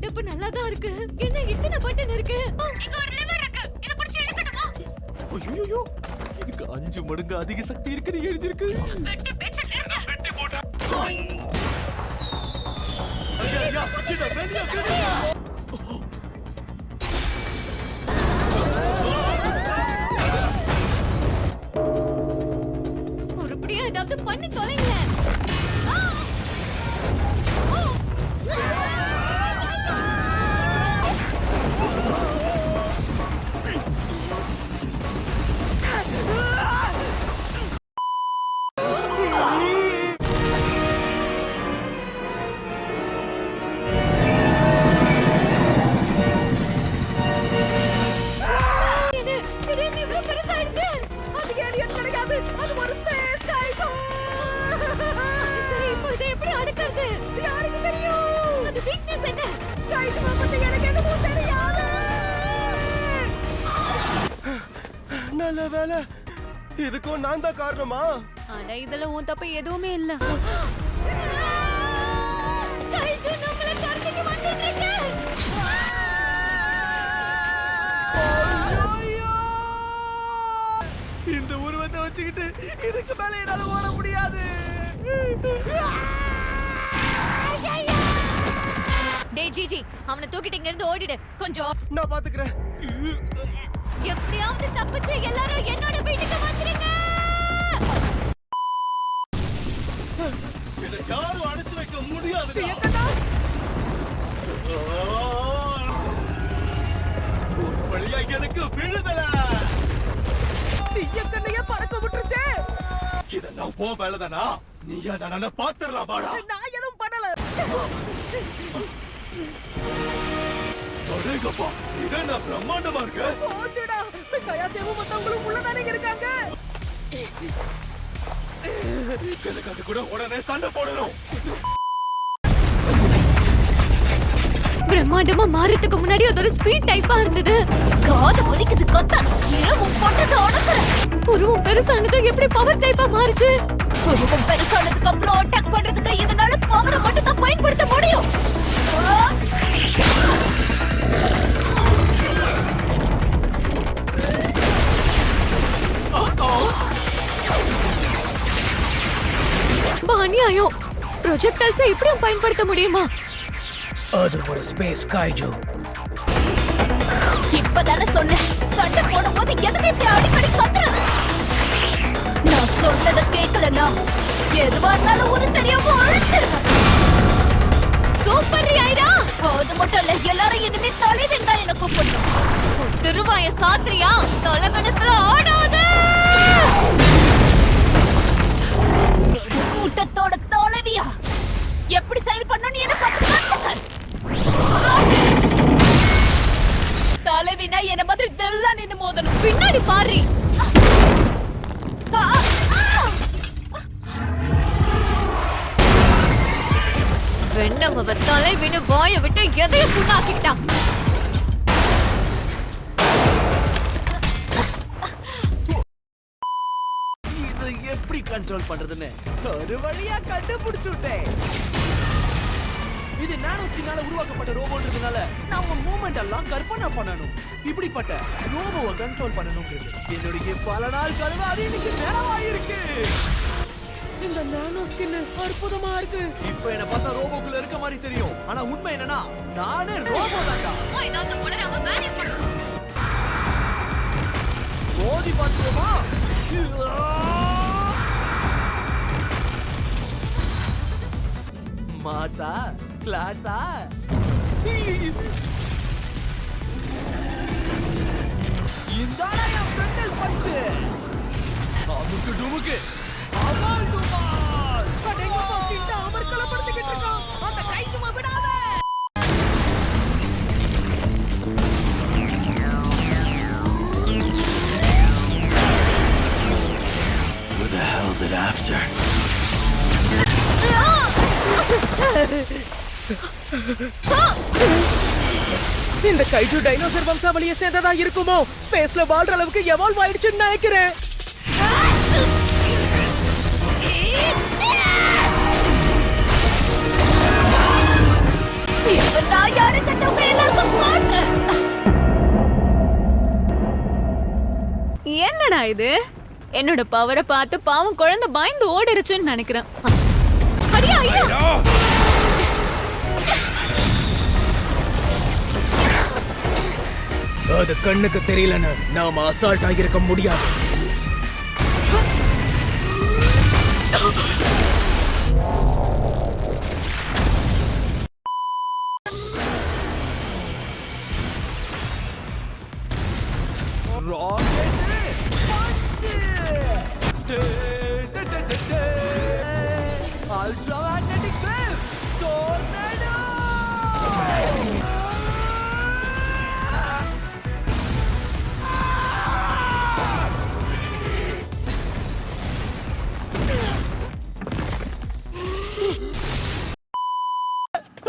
Setup நல்லா தான் இருக்கு. என்ன இத்தனை பட்டன் இருக்கு? இங்க ஒரு லிவர் இருக்கு. இத பிடிச்சு இழுக்கணுமா? ஐயோ, இதுக்கு 5 மடங்கு அதிக சக்தி இருக்குன்னு எழுதி இருக்கு. வெட்டி பேச்சு நிறுத்து. வெட்டி போடா. ஐயா, கிட்ட வெளிய கிட்ட. ஒருபடியா ஏதாவது பண்ணி தொலைங்க. நல்ல வேலை, இதுக்கும் நான் தான் காரணமா? ஆனா இதுல உன் தப்பு எதுவுமே இல்ல. கைஜு நம்மள கடத்திட்டு வந்துட்டு இருக்கு. இந்த உருவத்தை வச்சுக்கிட்டு இதுக்கு மேல என்னால ஓட முடியாது. டேய் ஜிஜி, அவனை தூக்கிட்டு இங்க இருந்து ஓடிடு. கொஞ்சம் நான் பாத்துக்கிறேன். எப்படியாவது தப்பிச்சு எல்லாரும் என்னோட வீட்டுக்கு வந்துருங்க. இதை யாரும் அடைச்சு வைக்க முடியாது. ஒரு வழியா எனக்கு விழுதல. தீயக்கண்ணைய பறக்க விட்டுருச்சே. இதெல்லாம் போ வேலைதானா? நீயா நானே பாத்துறலாம் வாடா. நான் எதுவும் பண்ணல. அடேங்கப்பா, இது என்ன பிரம்மாண்டமா இருக்கு. போச்சுடா, மிஸ்ஸாயா சேவு மத்தவங்களும் உள்ளதானே இருக்காங்க. எனக்கு அது கூட உடனே சண்டை போடணும். பிரம்மாண்டமா மாறதுக்கு முன்னாடி அது ஒரு ஸ்பீட் டைப்பா இருந்தது. காது வலிக்குது கொத்த. இரவும் போட்டது அடக்குற. உருவம் பெருசானது எப்படி பவர் டைப்பா மாறுச்சு? உருவம் பெருசானதுக்கு அப்புறம் அட்டாக் பண்றதுக்கு இதனால பவரை மட்டும் தான் பயன்படுத்த முடியும். அநியாயம். ப்ரொஜெக்டைல்ஸை இப்படியும் பயன்படுத்த முடியுமா? அது ஒரு ஸ்பேஸ் காய்ஜோ. இப்பதானே சொன்னேன், சண்டை போடும்போது எதுக்கு இப்படி அடிக்கடி கத்துறது? நான் சொன்னதை கேட்கலன்னா எதுவா இருந்தாலும் ஒரு தெரியாம அழிச்சிருவேன். சூப்பர் ஐடா. அது மட்டும் இல்ல, எல்லாரும் இனிமே தலைவன் தான் என்ன கூப்பிடணும். திருவாய சாத்திரியா தொலைகணத்துல ஆடாத. கூட்டத்தோட தலைவியா எப்படி செயல் பண்ணணும் என்ன பார்த்து தலைவினா என்ன மாதிரி தெல்லா நின்னு மோதணும். பின்னாடி பாரு. வெண்ணமவ தலைவின்னு வாய விட்டு எதையும் புண்ணாக்கிட்டா. இது எப்படி கண்ட்ரோல் பண்றதுன்னு ஒரு வழியா கண்டுபிடிச்சுட்டேன். இது நானோ ஸ்கின்னால உருவாக்கப்பட்ட ரோபோன்றதுனால நாம மூவ்மெண்ட் எல்லாம் கற்பனை பண்ணணும். இப்படிப்பட்ட ரோபோவை கண்ட்ரோல் பண்ணணும்ன்றது என்னுடைய பல நாள் கனவு. அது இன்னைக்கு நேரமாயிருக்கு. இந்த நானோ ஸ்கின் அற்புதமா இருக்கு. இப்போ என்ன பார்த்தா ரோபோக்குள்ள இருக்க மாதிரி தெரியும், ஆனா உண்மை என்னன்னா நானே ரோபோ தான்டா. ஏதாவது உளறாம வேலைய பண்ணு. மோதி பாத்துவோமா? மாசா கிளாஸா? இந்தாடா என் ஃப்ரண்டல் பஞ்ச். அமுக்கு டுமுக்கு அமால் டுமால். அடேங்கப்பா, கிட்ட அமர்க்கலப்படுத்திக்கிட்டு இருக்கான். அந்த கை சும்மா விடாத. Who the hell is it after? இந்த கைஜு டைனோசர் வம்சாவளியை சேர்ந்ததா இருக்குமோ? ஸ்பேஸ்ல வாழ்ற அளவுக்கு எவால்வ் ஆயிடுச்சுன்னு நினைக்கிறேன். நான் யாரு என்னடா இது? என்னோட பவரை பார்த்து பாவம் குழந்தை பயந்து ஓடிருச்சுன்னு நினைக்கிறேன். அடியா ஐயா! அது கண்ணுக்கு தெரியலன்னு நாம அசால்ட் ஆகியிருக்க முடியாது.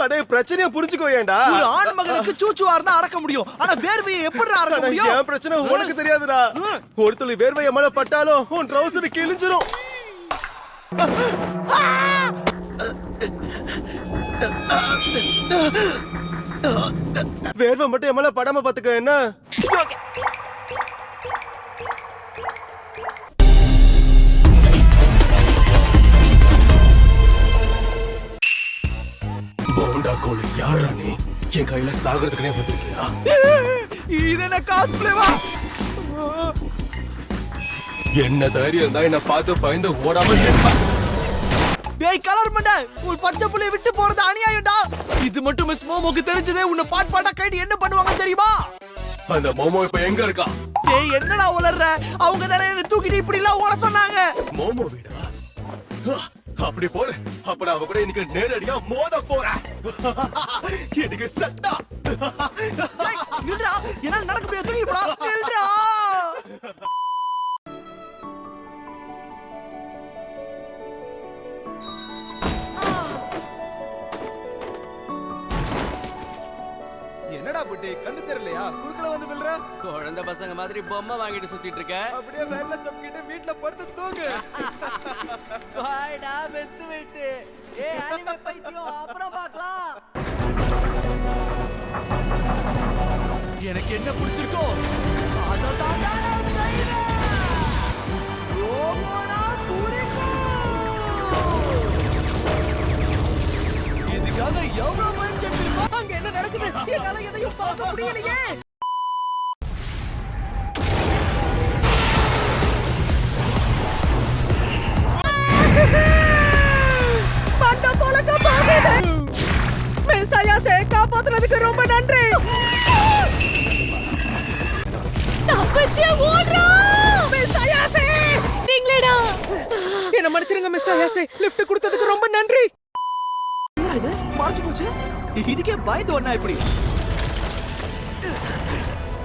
அடே பிரச்சனைய புரிஞ்சுக்கோ ஏன்டா. ஒரு ஆண் மகனுக்கு சூச்சுவா இருந்தா அடக்க முடியும், ஆனா வேர்வையை எப்படி அடக்க முடியும்? என் பிரச்சனை உனக்கு தெரியாதுடா. ஒரு துளி வேர்வை மேல பட்டாலும் உன் ட்ரவுசர் கிழிஞ்சிரும். வேர்வை மட்டும் என் மேல படாம பாத்துக்க என்ன. போண்டா கோழி யாரா நீ? என் கையில சாகிறதுக்குனே வந்திருக்கியா? இது என்ன காஸ்ப்ளேவா? என்ன தைரியம் இருந்தா என்ன பார்த்து பயந்து ஓடாம இருப்பா. டேய் கலர் மண்டை, ஒரு பச்சை புள்ளைய விட்டு போறது அநியாயம்டா. இது மட்டும் மிஸ் மோமோக்கு தெரிஞ்சதே உன்னை பாட் பாட்டா கைடி என்ன பண்ணுவாங்க தெரியுமா? அந்த மோமோ இப்ப எங்க இருக்கா? டேய் என்னடா உளறற? அவங்க தானே என்ன தூக்கிட்டு இப்படி எல்லாம் ஓட சொன்னாங்க. மோமோ வீடா? அப்படி போற. அப்ப நான் அவ கூட இன்னைக்கு நேரடியா மோத போறேன். எனக்கு சட்டா. நில்றா, என்னால நடக்க முடியாது, தூக்கி போடா. நில்றா. என்னடா புட்டி கண்ணு தெரியலையா? குறுக்கல வந்து வில்ற. குழந்தை பசங்க மாதிரி பொம்மை வாங்கிட்டு சுத்திட்டு இருக்க. அப்படியே வேர்ல சப்கிட்ட வீட்ல படுத்து தூங்கு. வாய்டா வெத்து வெட்டு. ஏய் அனிமே பைத்தியம், அப்புறம் பார்க்கலாம். எனக்கு என்ன பிடிச்சிருக்கோ அத தாண்டா நான் செய்றேன். ரோமோனா புடிக்கும். இதுக்காக எவ்வளவு முயற்சி எடுத்திருப்பா? அங்க என்ன நடக்குது? என்னால எதையும் பார்க்க முடியலையே. மண்ட போல காப்பாத்துது. மெசாயாஸை காப்பாத்துறதுக்கு ரொம்ப நன்றி. தப்பிச்சு ஓடுறா! மெசாயாஸே நீங்களேடா! என்ன மன்னிச்சிருங்க மெசாயாஸே, லிஃப்ட் கொடுத்ததுக்கு ரொம்ப நன்றி. என்னடா இது மறைச்சு போச்சு? இதுக்கே பயந்து ஒண்ணா இப்படி?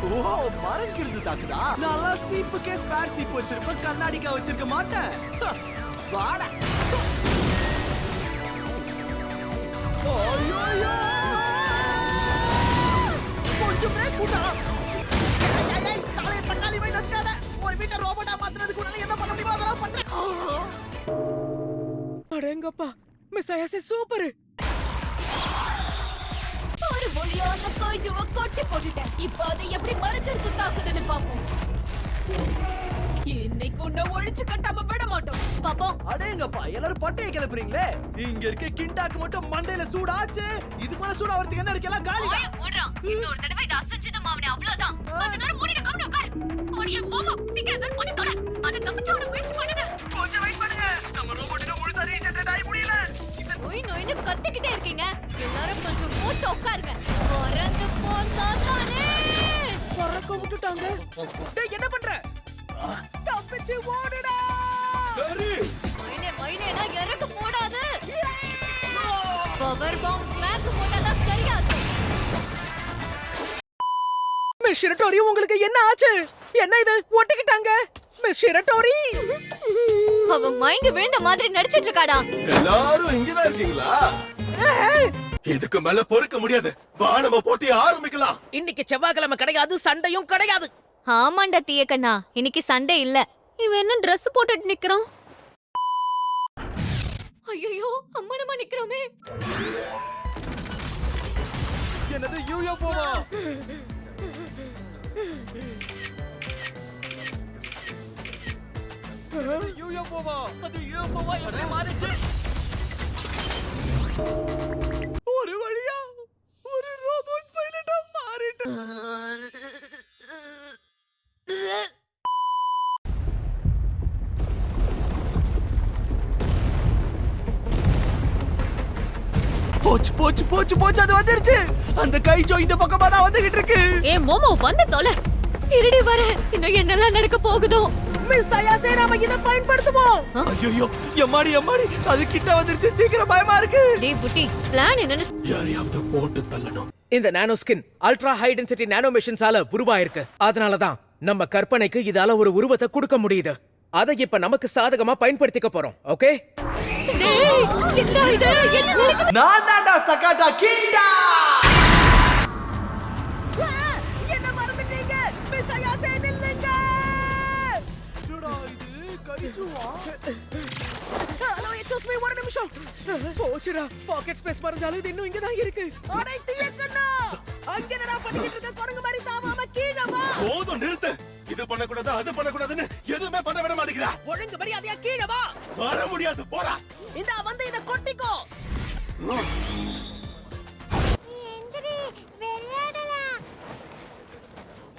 ஓ மறைஞ்சிருந்து தாக்குதா? நல்லா சீப்புக்கே ஸ்பேர் சீப் வச்சிருப்பேன், கண்ணாடிக்கா வச்சிருக்க மாட்டேன். வாடா. ஐயோ கொஞ்சம் பிரேக் போடா. தலைய தக்காளி வை நஸ்காத. ஒரு வீட்டை ரோபோட்டா மாத்துறதுக்கு உன்னால என்ன பண்ண முடியுமோ அதெல்லாம் பண்றேன். அடேங்கப்பா, மெசாயாஸே சூப்பர். ஒரு வழியா அந்த காய்ஜுவ கொட்டி போட்டுட்டேன். இப்ப அதை எப்படி மறைச்சிருந்து தாக்குதுன்னு பாப்போம். இன்னைக்கு உன்னை ஒழிச்சு கட்டாம விட மாட்டோம். பாப்போம். அடேங்கப்பா, எல்லாரும் பட்டையை கிளப்புறீங்களே. இங்க இருக்க கிண்டாக்கு மட்டும் மண்டையில சூடாச்சு. இது மேல சூடா வரதுக்கு என்ன இருக்கு? எல்லாம் காலி. ஓய ஓடுறா! இன்னொரு தடவை இத அசைச்சதும் அவனே அவ்வளவுதான். கொஞ்ச நேரம் மூடிட்டு கவனம் உட்கார். ஓடிய மோமோ சீக்கிரம் தான் பண்ணி தொலை. அத தப்பிச்சு அவனை முயற்சி பண்ணுங்க. கொஞ்சம் வெயிட் பண்ணுங்க. நம்ம ரோபோட்டுக்கு முழுசா ரீஜெனரேட் ஆகி முடியல. நோய் நோய்னு கத்திக்கிட்டே இருக்கீங்க. எல்லாரும் கொஞ்சம் மூட்டு உட்காருங்க. பறந்து போ சாத்தானே! பறக்க விட்டுட்டாங்க. டேய் என்ன பண்ற? தப்பிச்சு ஓடுடா. சரி. மயிலே மயிலேனா இறக்க போடாது. பவர் பாம்ப் ஸ்மாக் போட்டாதான் சரியா இருக்கும். மிஸ் ஷிரட்டோரி, உங்களுக்கு என்ன ஆச்சு? என்ன இது ஒட்டிக்கிட்டாங்க? மிஸ் ஷிரட்டோரி, அவ மயங்கி விழுந்த மாதிரி நடிச்சிட்டு இருக்காடா. எல்லாரும் இங்கதான் இருக்கீங்களா? இதுக்கு மேல பொறுக்க முடியாது. வா நம்ம போட்டி ஆரம்பிக்கலாம். இன்னைக்கு செவ்வாய்க்கிழமை கிடையாது, சண்டையும் கிடையாது. ஆமாண்டா தீயக்கண்ணா, இன்னைக்கு சண்டே இல்ல. இவன் என்ன Dress போட்டுட்டு நிக்கறான்? ஐயோ அம்மனமா நிக்கறோமே. என்னது யூஎஃப்ஓவா? யூஎஃப்ஓவா? அது யூஎஃப்ஓவா எப்படி மாறிச்சு? ஒரு வழியா ஒரு ரோபோட் பைலட்டா மாறிட்டேன். போச்சு போச்சு போச்சு போச்சு, அது வந்துருச்சு. அந்த கைஜோ இந்த பக்கமா தான் வந்துகிட்டு இருக்கு. ஏ மோமோ வந்து தொலை. இருடி வர. இன்னும் என்னெல்லாம் நடக்க போகுதோ. மிஸ் அயாசே நாம இத பயன்படுத்துவோம். ஐயோ எம்மாடி எம்மாடி, அது கிட்ட வந்துருச்சு. சீக்கிரம் பயமா இருக்கு. டேய் புட்டி, பிளான் என்னன்னு யாரையாவது போட்டு தள்ளணும். இந்த நானோ ஸ்கின் அல்ட்ரா ஹை டென்சிட்டி நானோ மெஷின்ஸால உருவாயிருக்கு. அதனால தான் நம்ம கற்பனைக்கு இதால ஒரு உருவத்தை கொடுக்க முடியுது. அதை இப்ப நமக்கு சாதகமா பயன்படுத்திக்க போறோம். ஓகே? டேய் என்ன இது? என்ன நடக்குது? நான் தான்டா சகாட்டா கிண்டா. என்ன மறந்துட்டீங்க? மிஸ் அயாசே நில்லுங்க. என்னடா இது கைஜோவா? ஹலோ எக்ஸ்கியூஸ் மீ, ஒரு நிமிஷம். போச்சுடா, பாக்கெட் ஸ்பேஸ் மறந்தாலும் இது இன்னும் இங்க தான் இருக்கு. அடைத்து ஏக்கண்ணா, அங்க என்னடா பண்ணிட்டு இருக்க? குரங்கு மாதிரி தாவாம கீழே வா. போதும், நிறுத்து. இது பண்ணக்கூடாது, அது பண்ணக்கூடாதுன்னு எதுவுமே பண்ண விட மாட்டேங்கிறா. ஒழுங்கு மரியாதையா கீழே வா. வர முடியாது, போடா. இந்த வந்து இத கொட்டிக்கோ.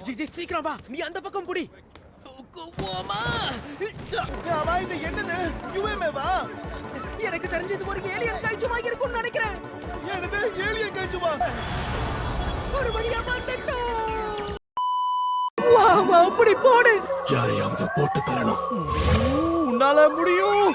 ஜி சீக்கிரம் வா, நீ அந்த பக்கம் புடி. தூக்குவோமா? ஆமா, இது என்னது? யுஎம்ஏவா? எனக்கு தெரிஞ்சது ஒரு ஏலியன் கைச்சுமா இருக்கும்னு நினைக்கிறேன். என்னது ஏலியன் கைஜோவா? ஒரு வழியா வந்துட்டோம். வா வா, அப்படி போடு. யாரையாவது போட்டு தள்ளணும். உன்னால முடியும்.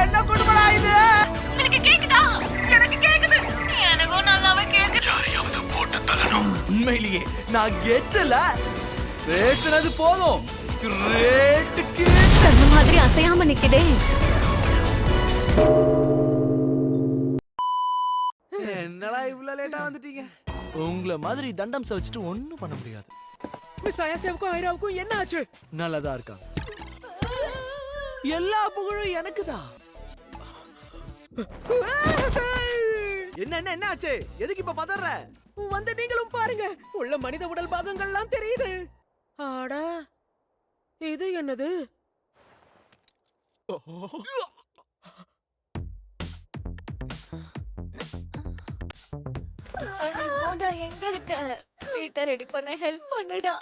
என்ன கொடுமடா இது? உங்களுக்கு கேக்குதா? எனக்கு கேக்குது. எனக்கும் நல்லாவே கேக்குது. யாரையாவது போட்டு தள்ளணும். உண்மையிலேயே நான் கெட்டல. பேசுனது போதும். கிரேட்டுக்கு அந்த மாதிரி அசையாம நிக்குதே. என்னடா இவ்ளோ லேட்டா வந்துட்டீங்க? உங்கள மாதிரி தண்டம் வச்சுட்டு ஒண்ணும் பண்ண முடியாது. மிஸ் அயாசேவுக்கும் ஐராவுக்கும் என்ன ஆச்சு? நல்லதா இருக்காங்க. எல்லா புகழும் எனக்குதான். என்ன என்ன என்ன ஆச்சு? எதுக்கு இப்ப பதற? வந்து நீங்களும் பாருங்க, உள்ள மனித உடல் பாகங்கள்லாம் தெரியுது. ஆட, இது என்னது? எங்க இருக்க? வீட்டை ரெடி பண்ண ஹெல்ப் பண்ணுடா.